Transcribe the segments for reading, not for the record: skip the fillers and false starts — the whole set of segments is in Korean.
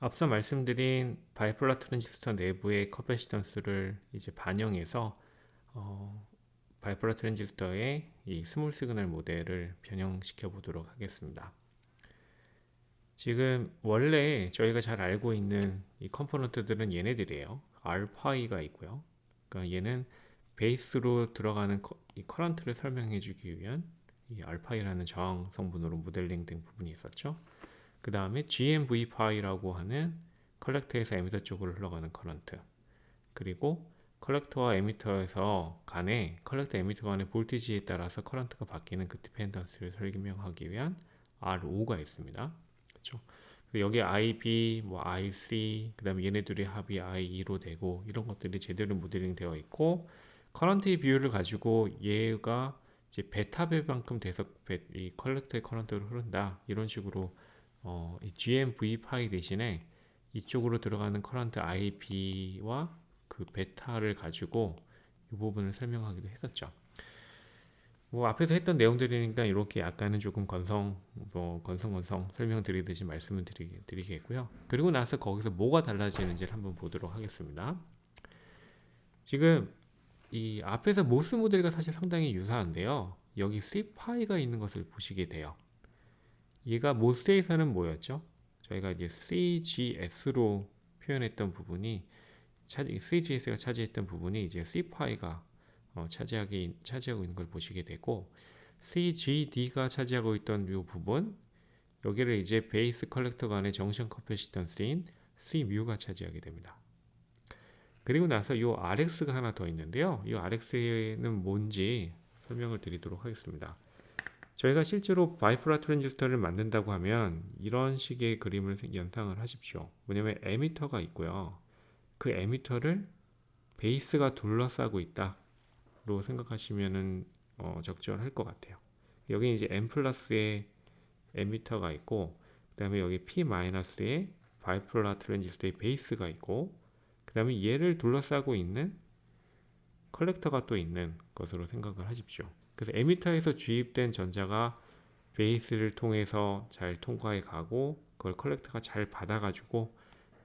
앞서 말씀드린 바이폴라 트랜지스터 내부의 커패시턴스를 이제 반영해서 어, 바이폴라 트랜지스터의 이 스몰 시그널 모델을 변형시켜 보도록 하겠습니다. 지금 원래 저희가 잘 알고 있는 이 컴포넌트들은 얘네들이에요. R파이가 있고요. 그러니까 얘는 베이스로 들어가는 이 커런트를 설명해 주기 위한 이 R파이라는 저항 성분으로 모델링된 부분이 있었죠. 그 다음에 GMV파이라고 하는 컬렉터에서 에미터 쪽으로 흘러가는 커런트, 그리고 컬렉터와 에미터에서 간에 컬렉터 에미터 간의 볼티지에 따라서 커런트가 바뀌는 그 디펜던스를 설명하기 위한 RO가 있습니다. 그렇죠? 여기 IB, 뭐 IC, 그다음에 얘네들의 합이 IE로 되고 이런 것들이 제대로 모델링 되어 있고 커런트의 비율을 가지고 얘가 이제 베타 배만큼 돼서 이 컬렉터의 커런트로 흐른다 이런 식으로 이 GMV 파이 대신에 이쪽으로 들어가는 커런트 IB와 그 베타를 가지고 이 부분을 설명하기도 했었죠. 뭐 앞에서 했던 내용들이니까 이렇게 약간은 조금 건성 설명드리듯이 말씀을 드리겠고요. 그리고 나서 거기서 뭐가 달라지는지를 한번 보도록 하겠습니다. 지금 이 앞에서 모스 모델과 사실 상당히 유사한데요. 여기 C파이가 있는 것을 보시게 돼요. 얘가 모스에서는 뭐였죠? 저희가 이제 CGS로 표현했던 부분이 CGS가 차지했던 부분이 이제 C파이가 차지하고 있는 걸 보시게 되고, CGD가 차지하고 있던 이 부분, 여기를 이제 베이스 컬렉터 간의 정션 커패시턴스인 C뮤가 차지하게 됩니다. 그리고 나서 이 RX가 하나 더 있는데요. 이 RX는 뭔지 설명을 드리도록 하겠습니다. 저희가 실제로 바이폴라 트랜지스터를 만든다고 하면 이런 식의 그림을 연상을 하십시오. 뭐냐면 에미터가 있고요. 그 에미터를 베이스가 둘러싸고 있다로 생각하시면 적절할 것 같아요. 여기 이제 N 플러스의 에미터가 있고, 그 다음에 여기 P-의 바이폴라 트랜지스터의 베이스가 있고, 그 다음에 얘를 둘러싸고 있는 컬렉터가 또 있는 것으로 생각을 하십시오. 그래서 에미터에서 주입된 전자가 베이스를 통해서 잘 통과해 가고 그걸 컬렉터가 잘 받아가지고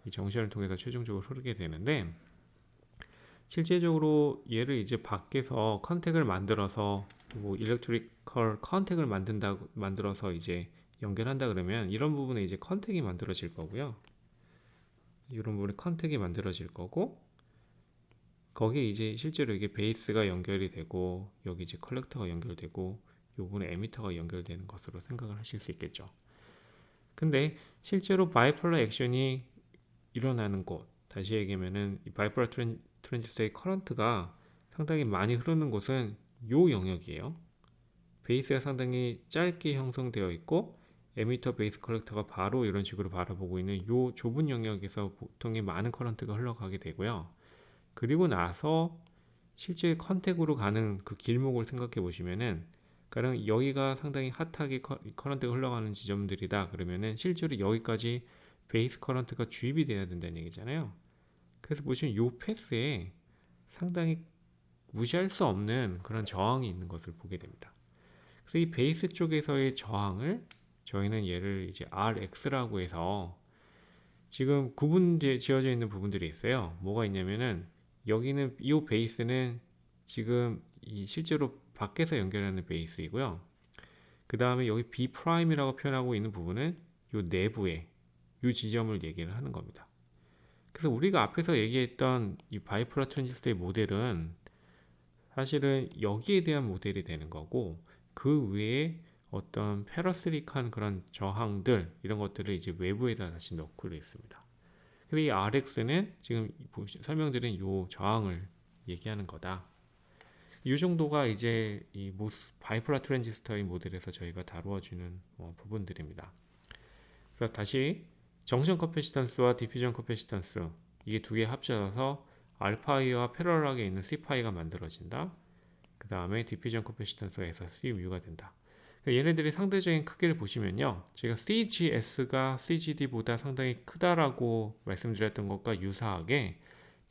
이 정션을 통해서 최종적으로 흐르게 되는데, 실제적으로 얘를 이제 밖에서 컨택을 만들어서 뭐 일렉트리컬 컨택을 만들어서 이제 연결한다 그러면 이런 부분에 이제 컨택이 만들어질 거고요. 이런 부분에 컨택이 만들어질 거고, 거기에 이제 실제로 이게 베이스가 연결이 되고 여기 이제 컬렉터가 연결되고 이 부분에 에미터가 연결되는 것으로 생각을 하실 수 있겠죠. 근데 실제로 바이폴라 액션이 일어나는 곳, 다시 얘기하면은 이 바이폴라 트랜지스터의 커런트가 상당히 많이 흐르는 곳은 요 영역이에요. 베이스가 상당히 짧게 형성되어 있고 에미터 베이스 컬렉터가 바로 이런 식으로 바라보고 있는 요 좁은 영역에서 보통의 많은 커런트가 흘러가게 되고요. 그리고 나서 실제 컨택으로 가는 그 길목을 생각해 보시면은, 가령 여기가 상당히 핫하게 커런트가 흘러가는 지점들이다 그러면은 실제로 여기까지 베이스 커런트가 주입이 돼야 된다는 얘기잖아요. 그래서 보시면 이 패스에 상당히 무시할 수 없는 그런 저항이 있는 것을 보게 됩니다. 그래서 이 베이스 쪽에서의 저항을 저희는 얘를 이제 RX라고 해서 지금 구분 지어져 있는 부분들이 있어요. 뭐가 있냐면은 여기는 이 베이스는 지금 이 실제로 밖에서 연결하는 베이스이고요. 그 다음에 여기 B'이라고 표현하고 있는 부분은 이 내부에 이 지점을 얘기를 하는 겁니다. 그래서 우리가 앞에서 얘기했던 이 바이폴라 트랜지스터의 모델은 사실은 여기에 대한 모델이 되는 거고, 그 외에 어떤 페러스릭한 그런 저항들 이런 것들을 이제 외부에다 다시 넣고 있습니다. 그래서 이 RX는 지금 설명드린 이 저항을 얘기하는 거다. 이 정도가 이제 이 바이폴라 트랜지스터의 모델에서 저희가 다루어주는 부분들입니다. 그래서 다시 정션 커패시턴스와 디퓨전 커패시턴스, 이게 두 개 합쳐져서 알파이와 패러럴하게 있는 C파이가 만들어진다. 그 다음에 디퓨전 커패시턴스에서 C뮤가 된다. 얘네들이 상대적인 크기를 보시면요, 제가 CGS가 CGD보다 상당히 크다라고 말씀드렸던 것과 유사하게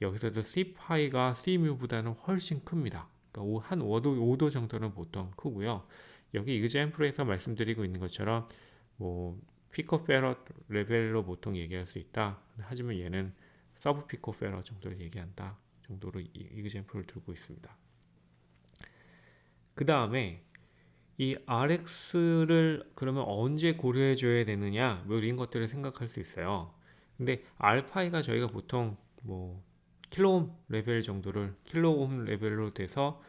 여기서도 C파이가 C뮤보다는 훨씬 큽니다. 그러니까 한 5도 정도는 보통 크고요. 여기 이그젠플에서 말씀드리고 있는 것처럼 뭐 피코페럿 레벨로 보통 얘기할 수 있다. 하지만 얘는 서브 피코페럿 정도를 얘기한다 정도로 이 example을 들고 있습니다. 그 다음에 이 RX를 그러면 언제 고려해 줘야 되느냐 뭐 이런 것들을 생각할 수 있어요. 근데 알파이가 저희가 보통 뭐 킬로옴 레벨 정도를 킬로옴 레벨로 돼서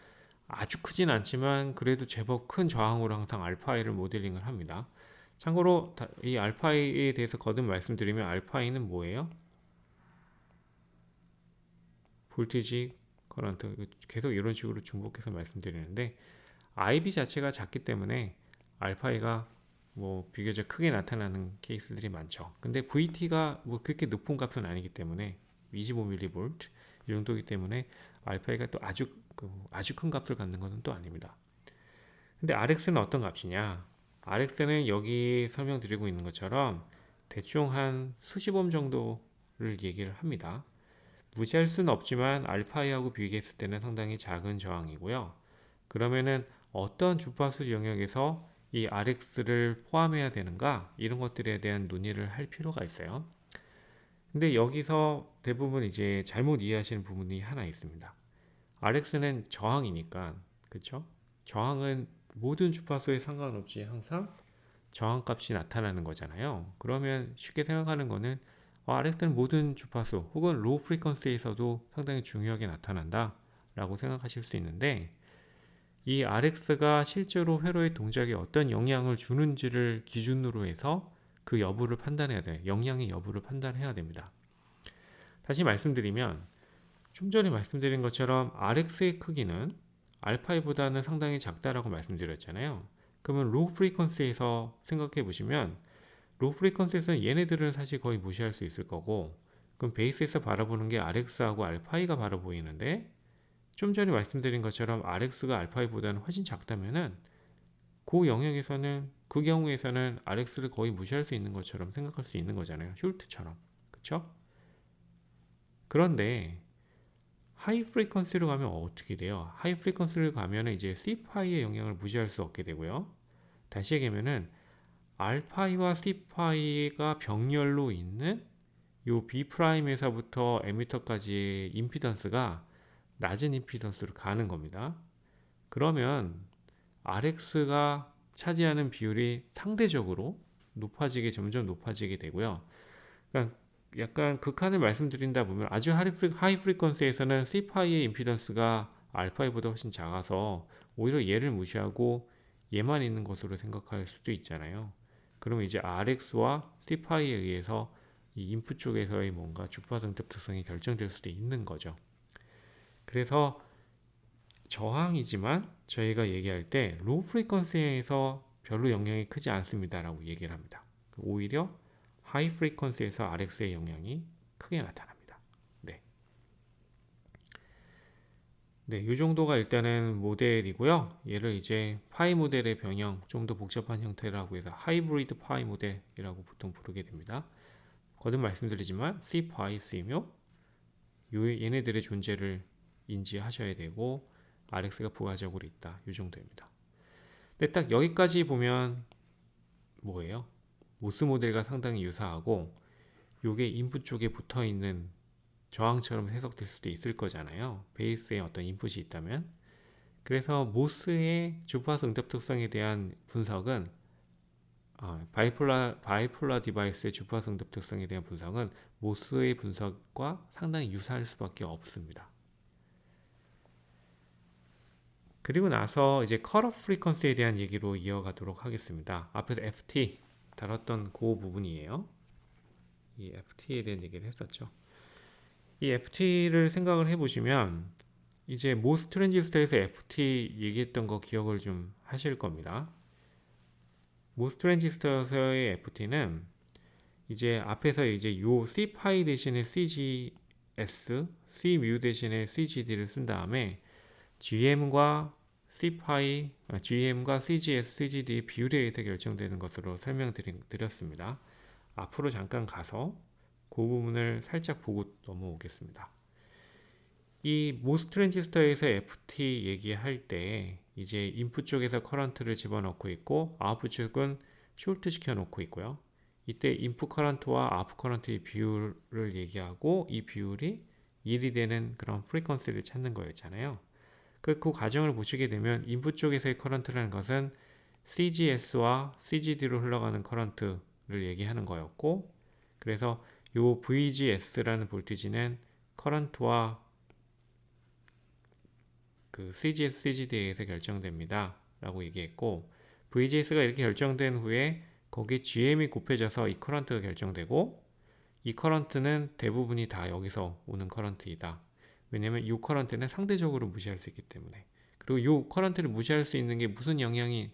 아주 크진 않지만 그래도 제법 큰 저항으로 항상 알파이를 모델링을 합니다. 참고로 이 알파이에 대해서 거듭 말씀드리면 알파이는 뭐예요? 볼티지, 커런트 계속 이런 식으로 중복해서 말씀드리는데 IB 자체가 작기 때문에 알파이가 뭐 비교적 크게 나타나는 케이스들이 많죠. 근데 VT가 뭐 그렇게 높은 값은 아니기 때문에 25mV 이 정도이기 때문에 알파이가 또 아주 큰 값을 갖는 것은 또 아닙니다. 근데 RX는 어떤 값이냐? RX는 여기 설명드리고 있는 것처럼 대충 한 수십 옴 정도를 얘기를 합니다. 무시할 수는 없지만 알파이하고 비교했을 때는 상당히 작은 저항이고요. 그러면은 어떤 주파수 영역에서 이 RX를 포함해야 되는가 이런 것들에 대한 논의를 할 필요가 있어요. 근데 여기서 대부분 이제 잘못 이해하시는 부분이 하나 있습니다. RX는 저항이니까 그쵸? 저항은 모든 주파수에 상관없이 항상 저항값이 나타나는 거잖아요. 그러면 쉽게 생각하는 거는 RX는 모든 주파수 혹은 로우 프리퀀시에서도 상당히 중요하게 나타난다 라고 생각하실 수 있는데 이 RX가 실제로 회로의 동작에 어떤 영향을 주는지를 기준으로 해서 그 여부를 판단해야 돼요. 영향의 여부를 판단해야 됩니다. 다시 말씀드리면 좀 전에 말씀드린 것처럼 RX의 크기는 알파이보다는 상당히 작다라고 말씀드렸잖아요. 그러면 로우 프리퀀시에서 생각해 보시면 로우 프리퀀시에서는 얘네들은 사실 거의 무시할 수 있을 거고 그럼 베이스에서 바라보는 게 RX하고 알파이가 바라 보이는데 좀 전에 말씀드린 것처럼 RX가 알파이보다는 훨씬 작다면은 그 영역에서는 그 경우에서는 RX를 거의 무시할 수 있는 것처럼 생각할 수 있는 거잖아요. 숄트처럼. 그쵸? 그런데 하이 프리퀀시로 가면 어떻게 돼요? 하이 프리퀀시로 가면 이제 C파이의 영향을 무시할 수 없게 되고요. 다시 얘기하면은 알파이와 C파이가 병렬로 있는 요 B'에서부터 에미터까지의 임피던스가 낮은 임피던스로 가는 겁니다. 그러면 RX가 차지하는 비율이 상대적으로 점점 높아지게 되고요. 그러니까 약간 극한을 말씀드린다 보면 아주 하이 프리퀀시에서는 C파이의 임피던스가 알파이보다 훨씬 작아서 오히려 얘를 무시하고 얘만 있는 것으로 생각할 수도 있잖아요. 그러면 이제 RX와 C파이에 의해서 이 인풋 쪽에서의 뭔가 주파수 응답 특성이 결정될 수도 있는 거죠. 그래서 저항이지만 저희가 얘기할 때 로우 프리퀀시에서 별로 영향이 크지 않습니다 라고 얘기를 합니다. 오히려 하이 프리퀀시에서 RX의 영향이 크게 나타납니다. 네. 네, 이 정도가 일단은 모델이고요. 얘를 이제 파이 모델의 변형, 좀 더 복잡한 형태라고 해서 하이브리드 파이 모델이라고 보통 부르게 됩니다. 거듭 말씀드리지만 C파이, C묘 얘네들의 존재를 인지하셔야 되고 RX가 부가적으로 있다. 이 정도입니다. 근데 딱 여기까지 보면 뭐예요? 모스 모델과 상당히 유사하고 요게 인풋 쪽에 붙어 있는 저항처럼 해석될 수도 있을 거잖아요. 베이스에 어떤 인풋이 있다면. 그래서 모스의 주파수 응답 특성에 대한 분석은 바이폴라 디바이스의 주파수 응답 특성에 대한 분석은 모스의 분석과 상당히 유사할 수밖에 없습니다. 그리고 나서 이제 컷오프 프리퀀시에 대한 얘기로 이어가도록 하겠습니다. 앞에서 FT 다뤘던 그 부분이에요. 이 FT에 대한 얘기를 했었죠. 이 FT를 생각을 해보시면 이제 모스 트랜지스터에서 FT 얘기했던 거 기억을 좀 하실 겁니다. 모스 트랜지스터에서의 FT는 이제 앞에서 이제 요 C파이 대신에 CGS, C뮤 대신에 CGD를 쓴 다음에 GM과 GM과 CGS, CGD의 비율에 의해서 결정되는 것으로 설명드렸습니다. 앞으로 잠깐 가서 그 부분을 살짝 보고 넘어오겠습니다. 이 모스 트랜지스터에서 FT 얘기할 때 이제 인풋 쪽에서 커런트를 집어넣고 있고 아웃풋 쪽은 숄트 시켜 놓고 있고요. 이때 인풋 커런트와 아웃풋 커런트의 비율을 얘기하고 이 비율이 1이 되는 그런 프리퀀시를 찾는 거였잖아요. 그 과정을 보시게 되면 인풋 쪽에서의 커런트라는 것은 CGS와 CGD로 흘러가는 커런트를 얘기하는 거였고, 그래서 요 VGS라는 볼티지는 커런트와 그 CGS, CGD에 의해서 결정됩니다 라고 얘기했고, VGS가 이렇게 결정된 후에 거기에 GM이 곱해져서 이 커런트가 결정되고, 이 커런트는 대부분이 다 여기서 오는 커런트이다. 왜냐면 이 커런트는 상대적으로 무시할 수 있기 때문에. 그리고 이 커런트를 무시할 수 있는 게 무슨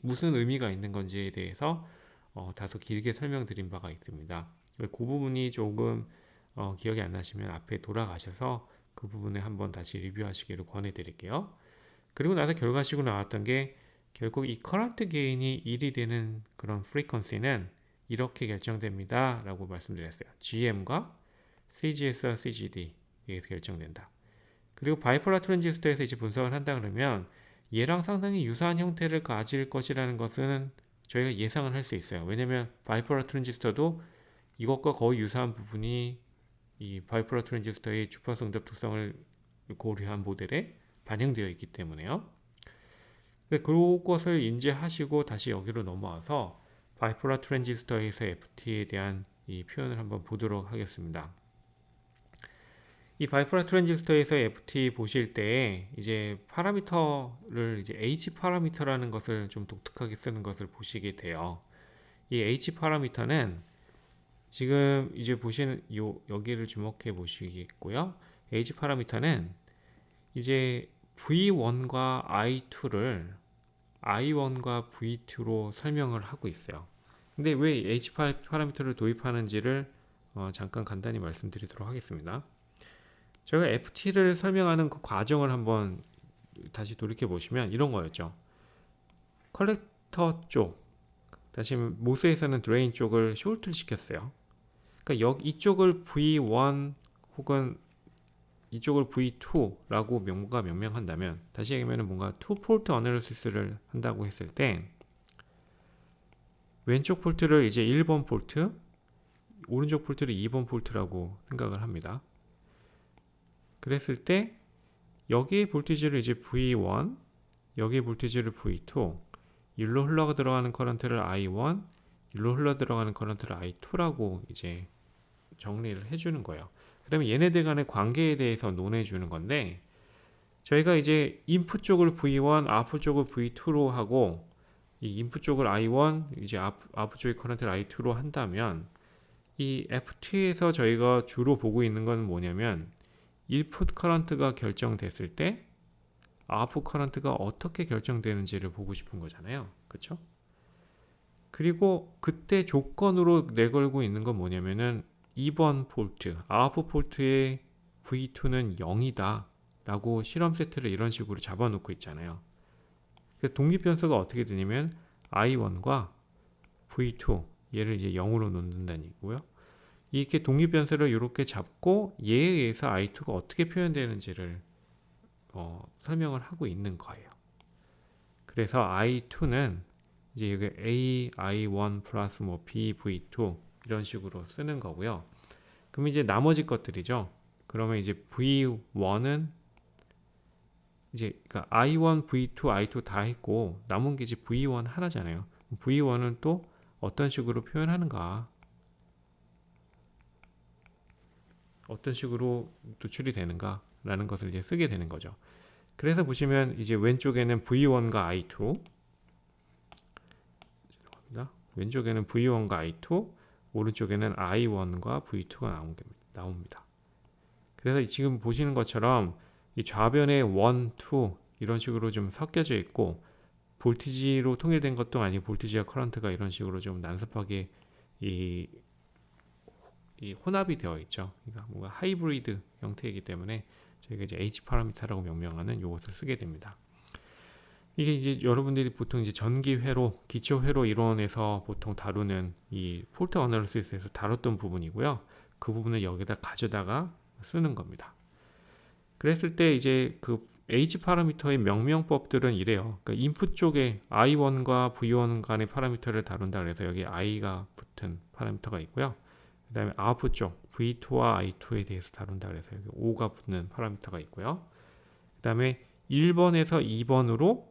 무슨 의미가 있는 건지에 대해서 다소 길게 설명드린 바가 있습니다. 그 부분이 조금 기억이 안 나시면 앞에 돌아가셔서 그 부분을 한번 다시 리뷰하시기를 권해드릴게요. 그리고 나서 결과식으로 나왔던 게 결국 이 커런트 게인이 1이 되는 그런 프리퀀시는 이렇게 결정됩니다 라고 말씀드렸어요. GM과 CGS와 CGD에 의해서 결정된다. 그리고 바이폴라 트랜지스터에서 이제 분석을 한다 그러면 얘랑 상당히 유사한 형태를 가질 것이라는 것은 저희가 예상을 할 수 있어요. 왜냐면 바이폴라 트랜지스터도 이것과 거의 유사한 부분이 이 바이폴라 트랜지스터의 주파수 응답 특성을 고려한 모델에 반영되어 있기 때문에요. 그것을 인지하시고 다시 여기로 넘어와서 바이폴라 트랜지스터에서 FT에 대한 이 표현을 한번 보도록 하겠습니다. 이 바이폴라 트랜지스터에서 FT 보실 때 이제 파라미터를 이제 H 파라미터라는 것을 좀 독특하게 쓰는 것을 보시게 돼요. 이 H 파라미터는 지금 이제 보시는 여기를 주목해 보시겠고요. H 파라미터는 이제 V1과 I2를 I1과 V2로 설명을 하고 있어요. 근데 왜 H 파라미터를 도입하는지를 잠깐 간단히 말씀드리도록 하겠습니다. 제가 FT를 설명하는 그 과정을 한번 다시 돌이켜 보시면 이런 거였죠. 컬렉터 쪽, 다시 모스에서는 드레인 쪽을 숄트를 시켰어요. 그러니까 이쪽을 V1 혹은 이쪽을 V2라고 명명한다면, 다시 얘기하면 뭔가 투 폴트 어널리시스를 한다고 했을 때 왼쪽 폴트를 이제 1번 폴트, 오른쪽 폴트를 2번 폴트라고 생각을 합니다. 그랬을 때 여기에 볼티지를 이제 V1, 여기에 볼티지를 V2, 일로 흘러 들어가는 커런트를 I1, 일로 흘러 들어가는 커런트를 I2라고 이제 정리를 해주는 거예요. 그다음에 얘네들 간의 관계에 대해서 논해 주는 건데, 저희가 이제 인풋 쪽을 V1, 아웃풋 쪽을 V2로 하고 이 인풋 쪽을 I1, 이제 아웃풋 쪽의 커런트를 I2로 한다면, 이 FT에서 저희가 주로 보고 있는 건 뭐냐면 인풋 커런트가 결정됐을 때 아웃풋 커런트가 어떻게 결정되는지를 보고 싶은 거잖아요. 그렇죠? 그리고 그때 조건으로 내걸고 있는 건 뭐냐면은 2번 폴트, 아웃풋 폴트의 V2는 0이다 라고 실험 세트를 이런 식으로 잡아놓고 있잖아요. 독립 변수가 어떻게 되냐면 I1과 V2 얘를 이제 0으로 놓는다는 얘기고요. 이렇게 독립 변수를 이렇게 잡고 얘에 의해서 I2가 어떻게 표현되는지를 설명을 하고 있는 거예요. 그래서 I2는 이제 여기 A, I1 플러스 뭐 B, V2 이런 식으로 쓰는 거고요. 그럼 이제 나머지 것들이죠. 그러면 이제 V1은 이제 그러니까 I1, V2, I2 다 했고 남은 게 이제 V1 하나잖아요. V1은 또 어떤 식으로 표현하는가, 어떤 식으로 도출이 되는가 라는 것을 이제 쓰게 되는 거죠. 그래서 보시면 이제 왼쪽에는 V1과 I2, 죄송합니다. 왼쪽에는 V1과 I2, 오른쪽에는 I1과 V2가 나옵니다. 그래서 지금 보시는 것처럼 이 좌변에 1, 2 이런 식으로 좀 섞여져 있고, 볼티지로 통일된 것도 아니고 볼티지와 커런트가 이런 식으로 좀 난섭하게 이 혼합이 되어 있죠. 그러니까 뭔가 하이브리드 형태이기 때문에 저희가 이제 H 파라미터라고 명명하는 이것을 쓰게 됩니다. 이게 이제 여러분들이 보통 이제 전기 회로, 기초 회로 이론에서 보통 다루는 이 폴트 어널리시스에서 다뤘던 부분이고요. 그 부분을 여기다 가져다가 쓰는 겁니다. 그랬을 때 이제 그 H 파라미터의 명명법들은 이래요. 그러니까 인풋 쪽에 I1과 V1 간의 파라미터를 다룬다 그래서 여기 I가 붙은 파라미터가 있고요. 그 다음에 아웃풋 쪽 V2와 I2에 대해서 다룬다 그래서 여기 O가 붙는 파라미터가 있고요. 그 다음에 1번에서 2번으로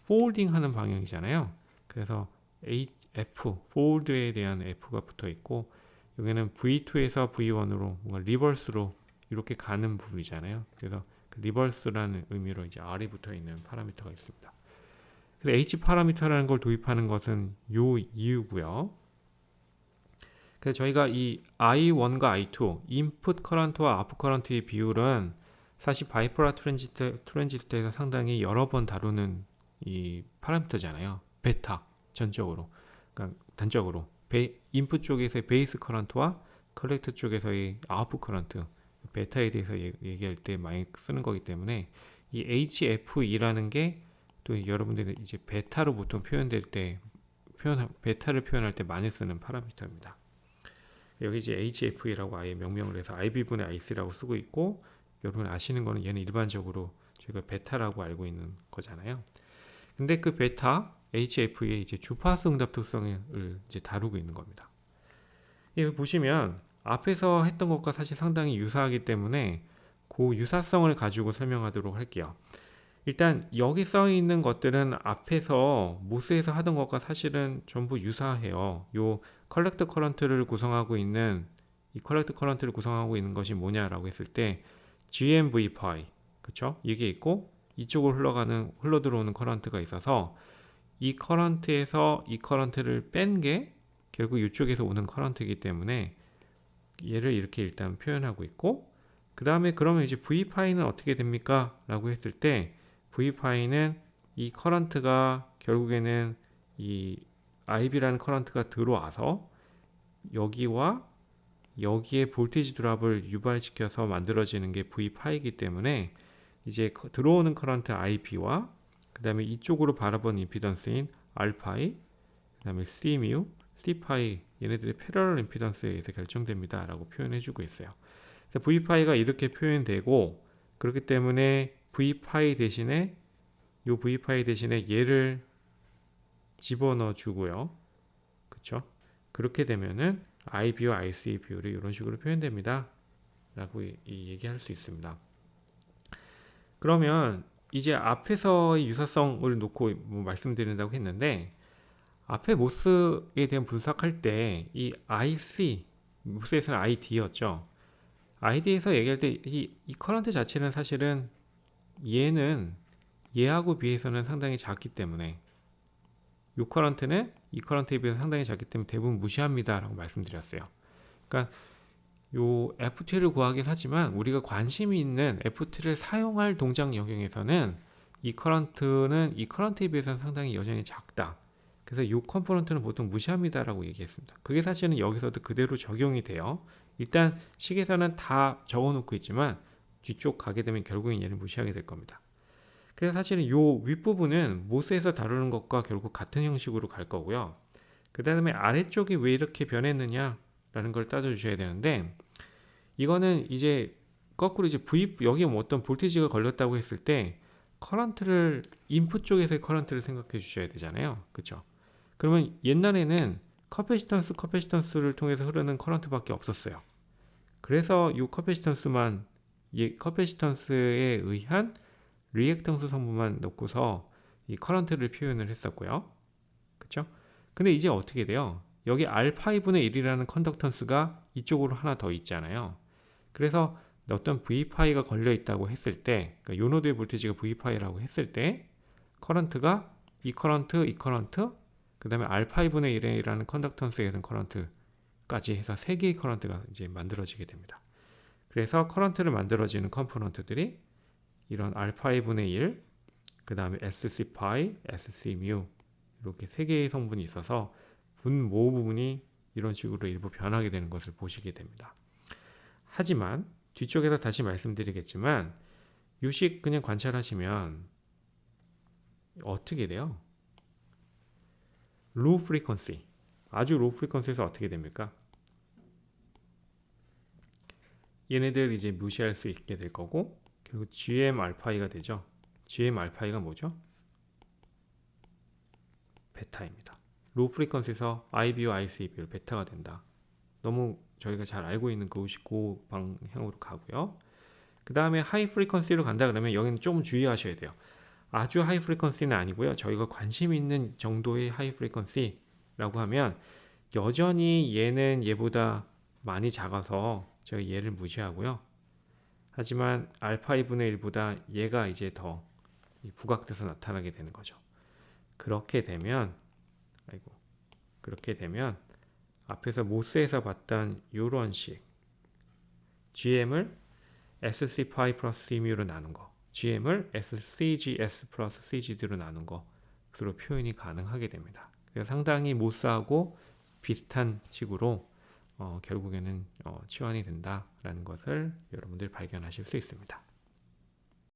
폴딩 하는 방향이잖아요. 그래서 F, 폴드에 대한 F가 붙어 있고, 여기는 V2에서 V1으로 뭔가 리버스로 이렇게 가는 부분이잖아요. 그래서 그 리버스라는 의미로 이제 R이 붙어 있는 파라미터가 있습니다. 그래서 H 파라미터라는 걸 도입하는 것은 요 이유고요. 그래서 저희가 이 I1과 I2, 인풋 커런트와 아웃풋 커런트의 비율은 사실 바이포라 트랜지스터에서 상당히 여러 번 다루는 이 파라미터잖아요. 베타 전적으로, 그러니까 단적으로 인풋 쪽에서의 베이스 커런트와 컬렉터 쪽에서의 아웃풋 커런트, 베타에 대해서 얘기할 때 많이 쓰는 거기 때문에 이 HFE라는 게 또 여러분들이 이제 베타로 보통 표현될 때 베타를 표현할 때 많이 쓰는 파라미터입니다. 여기 이제 HFE라고 아예 명명을 해서 IB분의 IC라고 쓰고 있고, 여러분 아시는 거는 얘는 일반적으로 저희가 베타라고 알고 있는 거잖아요. 근데 그 베타 HFE의 이제 주파수 응답 특성을 이제 다루고 있는 겁니다. 여기 보시면 앞에서 했던 것과 사실 상당히 유사하기 때문에 그 유사성을 가지고 설명하도록 할게요. 일단 여기 써 있는 것들은 앞에서 모스에서 하던 것과 사실은 전부 유사해요. 요 컬렉터 커런트를 구성하고 있는 이 컬렉터 커런트를 구성하고 있는 것이 뭐냐라고 했을 때 GMV 파이, 그쵸? 이게 있고 이쪽으로 흘러 들어오는 커런트가 있어서 이 커런트에서 이 커런트를 뺀 게 결국 이쪽에서 오는 커런트이기 때문에 얘를 이렇게 일단 표현하고 있고, 그 다음에 그러면 이제 V파이는 어떻게 됩니까? 라고 했을 때 V파이는 이 커런트가 결국에는 이 IB라는 커런트가 들어와서 여기와 여기에 볼테이지 드랍을 유발시켜서 만들어지는 게 V파이이기 때문에 이제 들어오는 커런트 IB와 그 다음에 이쪽으로 바라본 임피던스인 R파이, 그 다음에 C뮤, C파이, 얘네들의 패러럴 임피던스에 의해서 결정됩니다 라고 표현해주고 있어요. 그래서 V파이가 이렇게 표현되고, 그렇기 때문에 V파이 대신에 요 V파이 대신에 얘를 집어넣어 주고요. 그쵸? 그렇게 되면은 IB와 IC의 비율이 이런 식으로 표현됩니다 라고 얘기할 수 있습니다. 그러면 이제 앞에서의 유사성을 놓고 뭐 말씀드린다고 했는데, 앞에 모스에 대한 분석할 때 이 IC, 모스에서는 ID였죠. ID에서 얘기할 때 이 커런트 자체는 사실은 얘하고 비해서는 상당히 작기 때문에, 이 커런트는 이 커런트에 비해서 상당히 작기 때문에 대부분 무시합니다 라고 말씀드렸어요. 그러니까 요 FT를 구하긴 하지만 우리가 관심이 있는 FT를 사용할 동작 영역에서는 이 커런트는 이 커런트에 비해서는 상당히 여전히 작다. 그래서 이 컴포넌트는 보통 무시합니다 라고 얘기했습니다. 그게 사실은 여기서도 그대로 적용이 돼요. 일단 식에서는 다 적어놓고 있지만 뒤쪽 가게 되면 결국엔 얘를 무시하게 될 겁니다. 그래서 사실은 이 윗부분은 모스에서 다루는 것과 결국 같은 형식으로 갈 거고요. 그 다음에 아래쪽이 왜 이렇게 변했느냐 라는 걸 따져주셔야 되는데, 이거는 이제 거꾸로 이제 여기에 뭐 어떤 볼테이지가 걸렸다고 했을 때 커런트를 인풋 쪽에서의 커런트를 생각해 주셔야 되잖아요. 그쵸? 그러면 옛날에는 커패시턴스를 통해서 흐르는 커런트밖에 없었어요. 그래서 이 커패시턴스에 의한 리액턴스 성분만 넣고서 이 커런트를 표현을 했었고요. 그쵸? 근데 이제 어떻게 돼요? 여기 R5분의 1이라는 컨덕턴스가 이쪽으로 하나 더 있잖아요. 그래서 어떤 V파이가 걸려 있다고 했을 때, 그러니까 요 노드의 볼테이지가 V파이라고 했을 때 커런트가 이 커런트, 그 다음에 R5분의 1이라는 컨덕턴스에 있는 커런트까지 해서 3개의 커런트가 이제 만들어지게 됩니다. 그래서 커런트를 만들어지는 컴포넌트들이 이런 R5분의 1, 그 다음에 SC파이, SC뮤 이렇게 3개의 성분이 있어서 분모 부분이 이런 식으로 일부 변하게 되는 것을 보시게 됩니다. 하지만 뒤쪽에서 다시 말씀드리겠지만 요식 그냥 관찰하시면 어떻게 돼요? 로우 프리퀀시, 아주 로우 프리퀀시에서 어떻게 됩니까? 얘네들 이제 무시할 수 있게 될 거고, 결국 GM 알파이가 되죠. GM 알파이가 뭐죠? 베타입니다. 로우 프리퀀시에서 IB와 IC 비율 베타가 된다. 너무 저희가 잘 알고 있는 그것이 그 방향으로 가고요. 그 다음에 하이 프리퀀시로 간다 그러면 여기는 좀 주의하셔야 돼요. 아주 하이 프리퀀시는 아니고요. 저희가 관심 있는 정도의 하이 프리퀀시라고 하면 여전히 얘는 얘보다 많이 작아서 제가 얘를 무시하고요. 하지만 알파 2분의 1보다 얘가 이제 더 부각돼서 나타나게 되는 거죠. 그렇게 되면 앞에서 모스에서 봤던 요런 식 GM을 SC5 플러스 C뮤로 나눈 거, GM을 SCGS 플러스 CGD로 나눈 것으로 표현이 가능하게 됩니다. 그래서 상당히 모스하고 비슷한 식으로 결국에는 치환이 된다라는 것을 여러분들이 발견하실 수 있습니다.